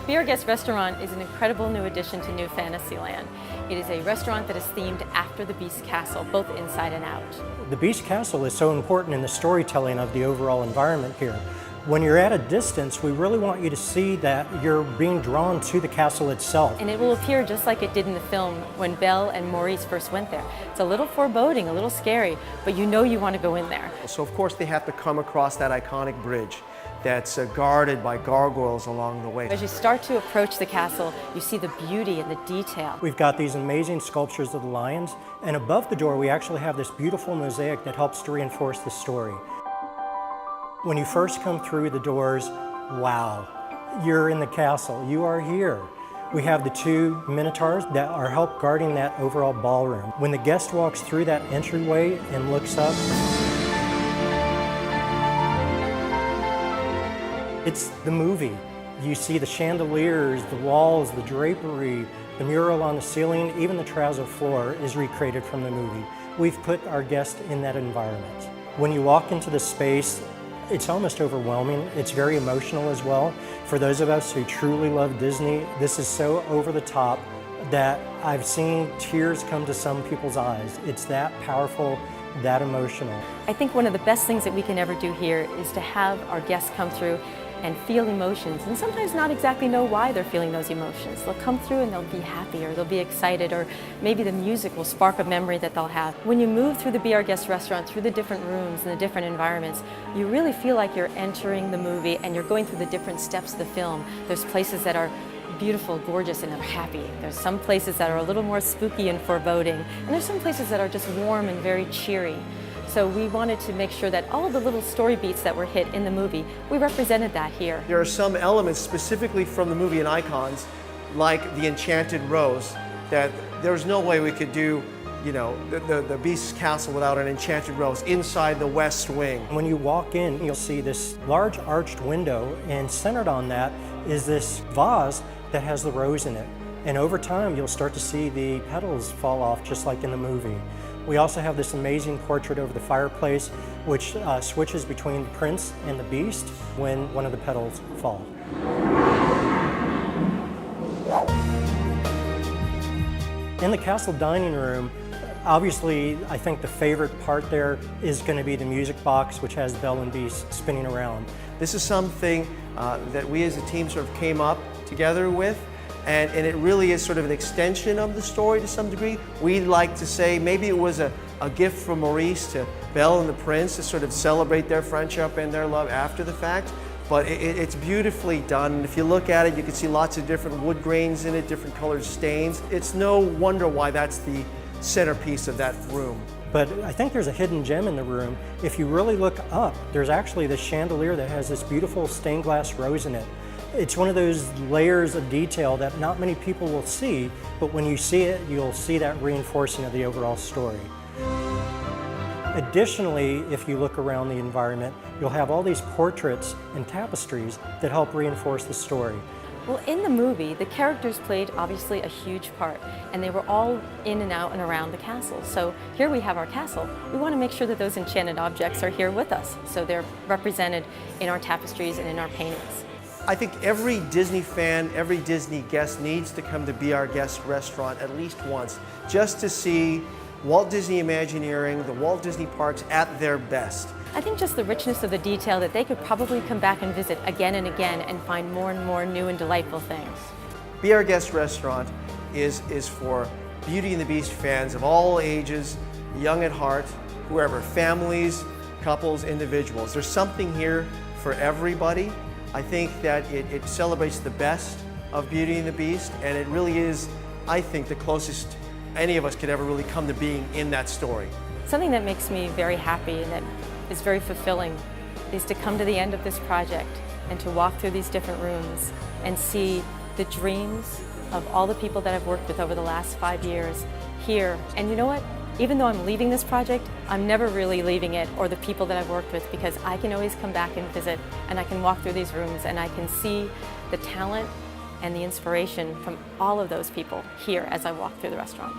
Be Our Guest restaurant is an incredible new addition to New Fantasyland. It is a restaurant that is themed after the Beast Castle, both inside and out. The Beast Castle is so important in the storytelling of the overall environment here. When you're at a distance, we really want you to see that you're being drawn to the castle itself. And it will appear just like it did in the film when Belle and Maurice first went there. It's a little foreboding, a little scary, but you know you want to go in there. So of course they have to come across that iconic bridge that's guarded by gargoyles along the way. As you start to approach the castle, you see the beauty and the detail. We've got these amazing sculptures of the lions, and above the door we actually have this beautiful mosaic that helps to reinforce the story. When you first come through the doors, wow, you're in the castle, you are here. We have the two minotaurs that are help guarding that overall ballroom. When the guest walks through that entryway and looks up, it's the movie. You see the chandeliers, the walls, the drapery, the mural on the ceiling, even the trouser floor is recreated from the movie. We've put our guest in that environment. When you walk into the space, it's almost overwhelming. It's very emotional as well. For those of us who truly love Disney, this is so over the top that I've seen tears come to some people's eyes. It's that powerful, that emotional. I think one of the best things that we can ever do here is to have our guests come through and feel emotions, and sometimes not exactly know why they're feeling those emotions. They'll come through and they'll be happy, or they'll be excited, or maybe the music will spark a memory that they'll have. When you move through the Be Our Guest restaurant, through the different rooms and the different environments, you really feel like you're entering the movie and you're going through the different steps of the film. There's places that are beautiful, gorgeous, and are happy. There's some places that are a little more spooky and foreboding, and there's some places that are just warm and very cheery. So we wanted to make sure that all of the little story beats that were hit in the movie, we represented that here. There are some elements specifically from the movie and icons, like the Enchanted Rose, that there's no way we could do, you know, the Beast's Castle without an Enchanted Rose inside the West Wing. When you walk in, you'll see this large arched window, and centered on that is this vase that has the rose in it. And over time, you'll start to see the petals fall off just like in the movie. We also have this amazing portrait over the fireplace, which switches between the prince and the beast when one of the petals fall. In the castle dining room, obviously, I think the favorite part there is going to be the music box, which has Belle and Beast spinning around. This is something that we as a team sort of came up together with. And it really is sort of an extension of the story to some degree. We'd like to say maybe it was a gift from Maurice to Belle and the Prince to sort of celebrate their friendship and their love after the fact. But it's beautifully done. And if you look at it, you can see lots of different wood grains in it, different colored stains. It's no wonder why that's the centerpiece of that room. But I think there's a hidden gem in the room. If you really look up, there's actually this chandelier that has this beautiful stained glass rose in it. It's one of those layers of detail that not many people will see, but when you see it, you'll see that reinforcing of the overall story. Additionally, if you look around the environment, you'll have all these portraits and tapestries that help reinforce the story. Well, in the movie, the characters played obviously a huge part, and they were all in and out and around the castle. So here we have our castle. We want to make sure that those enchanted objects are here with us, so they're represented in our tapestries and in our paintings. I think every Disney fan, every Disney guest needs to come to Be Our Guest restaurant at least once, just to see Walt Disney Imagineering, the Walt Disney Parks at their best. I think just the richness of the detail that they could probably come back and visit again and again and find more and more new and delightful things. Be Our Guest restaurant is for Beauty and the Beast fans of all ages, young at heart, whoever, families, couples, individuals. There's something here for everybody. I think that it celebrates the best of Beauty and the Beast, and it really is, I think, the closest any of us could ever really come to being in that story. Something that makes me very happy and that is very fulfilling is to come to the end of this project and to walk through these different rooms and see the dreams of all the people that I've worked with over the last 5 years here. And you know what? Even though I'm leaving this project, I'm never really leaving it or the people that I've worked with, because I can always come back and visit, and I can walk through these rooms and I can see the talent and the inspiration from all of those people here as I walk through the restaurant.